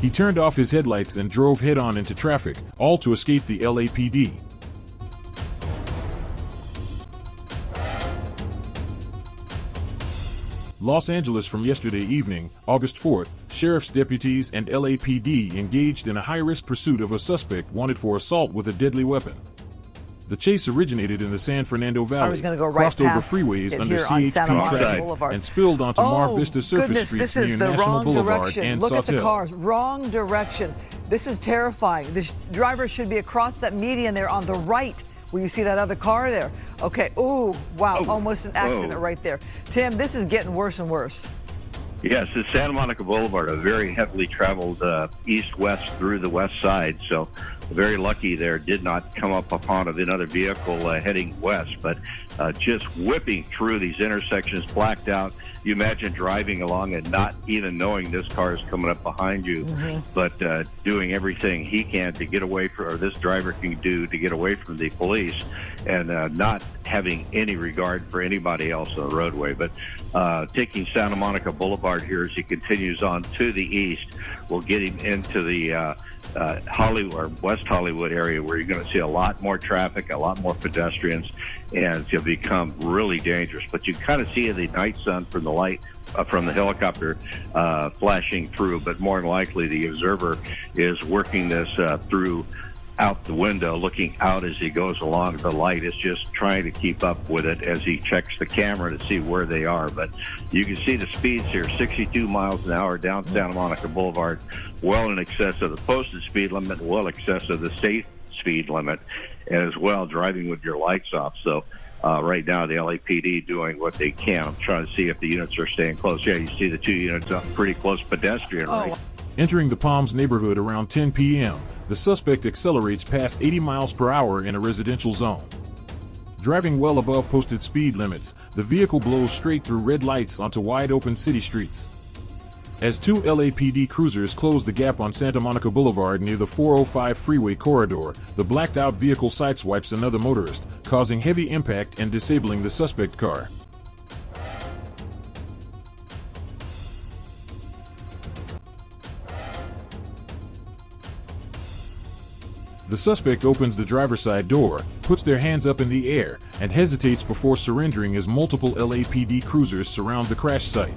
He turned off his headlights and drove head-on into traffic, all to escape the LAPD. Los Angeles from yesterday evening, August 4th, sheriff's deputies and LAPD engaged in a high-risk pursuit of a suspect wanted for assault with a deadly weapon. The chase originated in the San Fernando Valley, crossed over freeways under CHP traffic, and spilled onto Mar Vista surface streets near National Boulevard and Look at the Sawtelle. cars, wrong direction. This is terrifying. This driver should be across that median there on the right, where you see that other car there. Okay, ooh, wow, almost an accident right there. Tim, this is getting worse and worse. Yes, it's Santa Monica Boulevard, a very heavily traveled east-west through the west side. So very lucky there, did not come up upon another vehicle heading west, but just whipping through these intersections, blacked out. You imagine driving along and not even knowing this car is coming up behind you, but doing everything he can to get away from, or this driver can do to get away from the police, and not having any regard for anybody else on the roadway. But taking Santa Monica Boulevard here as he continues on to the east will get him into the Hollywood or West Hollywood area, where you're going to see a lot more traffic, a lot more pedestrians, and it's going to become really dangerous. But you kind of see the night sun from the light from the helicopter flashing through, but more than likely the observer is working this through out the window, looking out as he goes along. The light is just trying to keep up with it as he checks the camera to see where they are. But you can see the speeds here, 62 miles an hour down Santa Monica Boulevard, well in excess of the posted speed limit, well in excess of the state speed limit, as well, driving with your lights off. So right now the LAPD doing what they can. I'm trying to see if the units are staying close. Yeah, you see the two units up pretty close pedestrian right. Entering the Palms neighborhood around 10 p.m., the suspect accelerates past 80 miles per hour in a residential zone. Driving well above posted speed limits, the vehicle blows straight through red lights onto wide-open city streets. As two LAPD cruisers close the gap on Santa Monica Boulevard near the 405 freeway corridor, the blacked-out vehicle sideswipes another motorist, causing heavy impact and disabling the suspect car. The suspect opens the driver's side door, puts their hands up in the air, and hesitates before surrendering as multiple LAPD cruisers surround the crash site.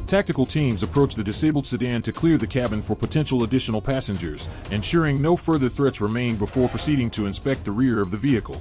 Tactical teams approach the disabled sedan to clear the cabin for potential additional passengers, ensuring no further threats remain before proceeding to inspect the rear of the vehicle.